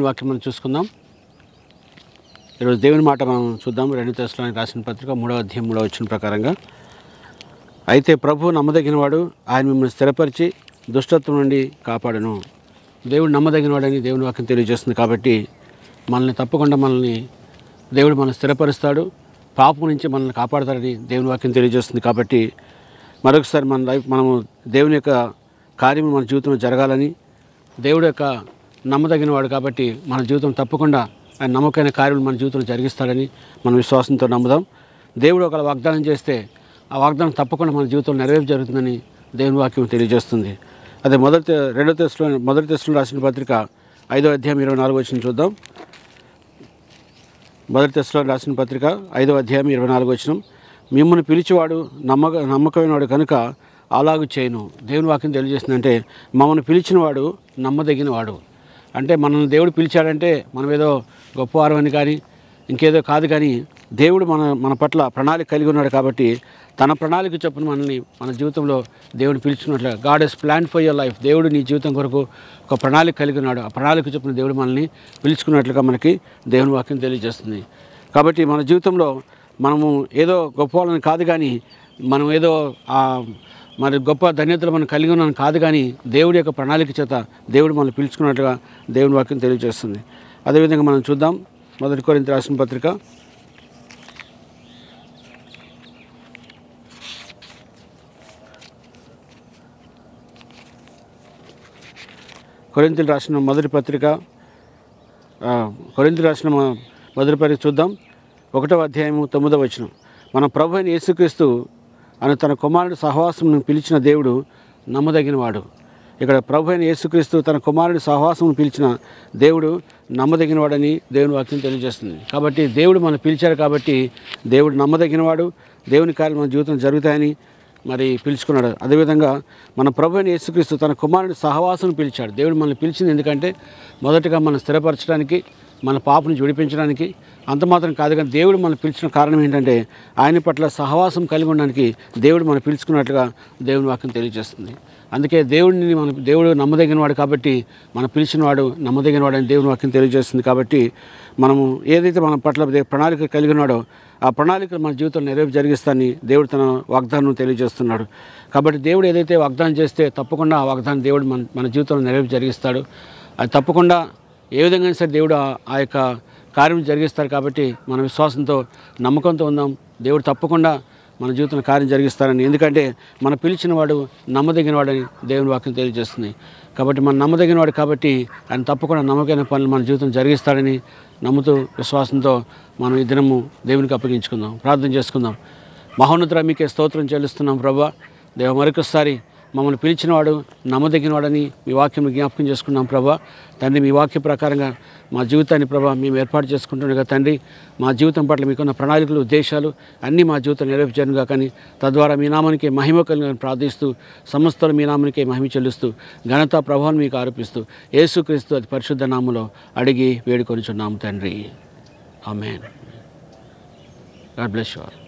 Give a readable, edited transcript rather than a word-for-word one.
వాక్యం మనం చూసుకుందాం. ఈరోజు దేవుని మాట మనం చూద్దాం. 2 తెస్సలోనికీయులకు రాసిన పత్రిక 3వ అధ్యాయం 3వ వచనం ప్రకారంగా, అయితే ప్రభువు నమ్మదగినవాడు, ఆయన మిమ్మల్ని స్థిరపరిచి దుష్టత్వం నుండి కాపాడును. దేవుడు నమ్మదగినవాడని దేవుని వాక్యం తెలియజేస్తుంది. కాబట్టి తప్పకుండా దేవుడు మనల్ని స్థిరపరుస్తాడు, పాపం నుంచి మనల్ని కాపాడతాడని దేవుని వాక్యం తెలియజేస్తుంది. కాబట్టి మరొకసారి మనము దేవుని యొక్క కార్యం మన జీవితంలో జరగాలని, దేవుడు యొక్క నమ్మదగినవాడు కాబట్టి మన జీవితం తప్పకుండా ఆయన నమ్మకమైన కార్యం మన జీవితంలో జరిగిస్తాడని మనం విశ్వాసంతో నమ్ముదాం. దేవుడు ఒక వాగ్దానం చేస్తే ఆ వాగ్దానం తప్పకుండా మన జీవితంలో నెరవేర్పు జరుగుతుందని దేవుని వాక్యం తెలియజేస్తుంది. అదే 2 తెస్సలోనికీయులకు రాసిన పత్రిక 5వ అధ్యాయం 24వ వచనం చూద్దాం. 1 తెస్సలోనికీయులకు రాసిన పత్రిక 5వ అధ్యాయం 24వ వచనం, మిమ్మల్ని పిలిచేవాడు నమ్మకమైనవాడు కనుక అలాగూ చేయను. దేవుని వాక్యం తెలియజేస్తుందంటే మమ్మల్ని పిలిచినవాడు నమ్మదగినవాడు. అంటే మనల్ని దేవుడు పిలిచాడంటే మనం ఏదో గొప్పవారం అని కానీ ఇంకేదో కాదు, కానీ దేవుడు మన పట్ల ప్రణాళిక కలిగి ఉన్నాడు. కాబట్టి తన ప్రణాళిక చొప్పున మన జీవితంలో దేవుడు పిలుచుకున్నట్లుగా, God has plan for your life, దేవుడు నీ జీవితం కొరకు ఒక ప్రణాళిక కలిగి ఉన్నాడు. ఆ ప్రణాళిక చొప్పున దేవుడు మనల్ని పిలుచుకున్నట్లుగా మనకి దేవుని వాక్యం తెలియజేస్తుంది. కాబట్టి మన జీవితంలో మనము ఏదో గొప్పవాళ్ళని కాదు, కానీ మనం ఏదో మరి గొప్ప ధన్యతలు మనం కలిగి ఉన్నాను కాదు, కానీ దేవుడి యొక్క ప్రణాళిక చేత దేవుడు మనల్ని పిలుచుకున్నట్లుగా దేవుని వాక్యం తెలియజేస్తుంది. అదేవిధంగా మనం చూద్దాం 1 కొరింథీయులకు రాసిన పత్రిక 1 రాసిన మొదటి పత్రిక చూద్దాం. 1వ అధ్యాయము 9వ వచనం, మన ప్రభు అయిన యేసుక్రీస్తు అని తన కుమారుడి సహవాసమును పిలిచిన దేవుడు నమ్మదగినవాడు. ఇక్కడ ప్రభు అయిన యేసుక్రీస్తు తన కుమారుడి సహవాసమును పిలిచిన దేవుడు నమ్మదగినవాడని దేవుని వాక్యం తెలియజేస్తుంది. కాబట్టి దేవుడు మనం పిలిచారు కాబట్టి దేవుడు నమ్మదగినవాడు, దేవుని కార్యం మన జీవితంలో జరుగుతాయని మరి పిలుచుకున్నాడు. అదేవిధంగా మన ప్రభు అయిన యేసుక్రీస్తు తన కుమారుడి సహవాసం పిలిచాడు. దేవుడు మనల్ని పిలిచింది ఎందుకంటే మొదటగా మనం స్థిరపరచడానికి, మన పాపను విడిపించడానికి. అంత మాత్రం కాదు, కానీ దేవుడు మనం పిలిచిన కారణం ఏంటంటే ఆయన పట్ల సహవాసం కలిగి ఉండడానికి దేవుడు మనం పిలుచుకున్నట్లుగా దేవుని వాక్యం తెలియజేస్తుంది. అందుకే దేవుడు నమ్మదగినవాడు కాబట్టి మనం పిలిచినవాడు నమ్మదగినవాడు అని దేవుని వాక్యం తెలియజేస్తుంది. కాబట్టి మనము ఏదైతే మన పట్ల ప్రణాళిక కలిగి ఉన్నాడో ఆ ప్రణాళిక మన జీవితంలో నెరవేర్పు జరిగిస్తానని దేవుడు తన వాగ్దానం తెలియజేస్తున్నాడు. కాబట్టి దేవుడు ఏదైతే వాగ్దానం చేస్తే తప్పకుండా ఆ వాగ్దానం దేవుడు మన జీవితంలో నెరవేర్పు జరిగిస్తాడు. అది తప్పకుండా ఏ విధంగా సరే దేవుడు ఆ యొక్క కార్యం జరిగిస్తారు. కాబట్టి మన విశ్వాసంతో నమ్మకంతో ఉందాం. దేవుడు తప్పకుండా మన జీవితంలో కార్యం జరిగిస్తారని, ఎందుకంటే మన పిలిచిన వాడు నమ్మదగినవాడని దేవుని వాక్యం తెలియజేస్తుంది. కాబట్టి మన నమ్మదగినవాడు కాబట్టి ఆయన తప్పకుండా నమ్మకమైన పనులు మన జీవితం జరిగిస్తాడని నమ్ముతూ విశ్వాసంతో మనం ఈ దినము దేవునికి అప్పగించుకుందాం, ప్రార్థన చేసుకుందాం. మహోన్నతుడా, మీకే స్తోత్రం చెల్లిస్తున్నాం ప్రభా. దేవ, మరొకసారి మమ్మల్ని పిలిచినవాడు నమ్మదగినవాడని మీ వాక్యం జ్ఞాపకం చేసుకున్నాం ప్రభా. తండ్రి, మీ వాక్య ప్రకారంగా మా జీవితాన్ని ప్రభా మేము ఏర్పాటు చేసుకుంటుండగా తండ్రి, మా జీవితం పట్ల మీకున్న ప్రణాళికలు, ఉద్దేశాలు అన్నీ మా జీవితం నెరవేర్చనుగా, కానీ తద్వారా మీ నామానికే మహిమ కలిగిన ప్రార్థిస్తూ సమస్తలు మీ నామానికే మహిమ చెల్లిస్తూ ఘనత ప్రభావం మీకు ఆరోపిస్తూ యేసుక్రీస్తు అతి పరిశుద్ధ నామములో అడిగి వేడుకొనిచున్నాము తండ్రి. ఆమేన్. God bless you all.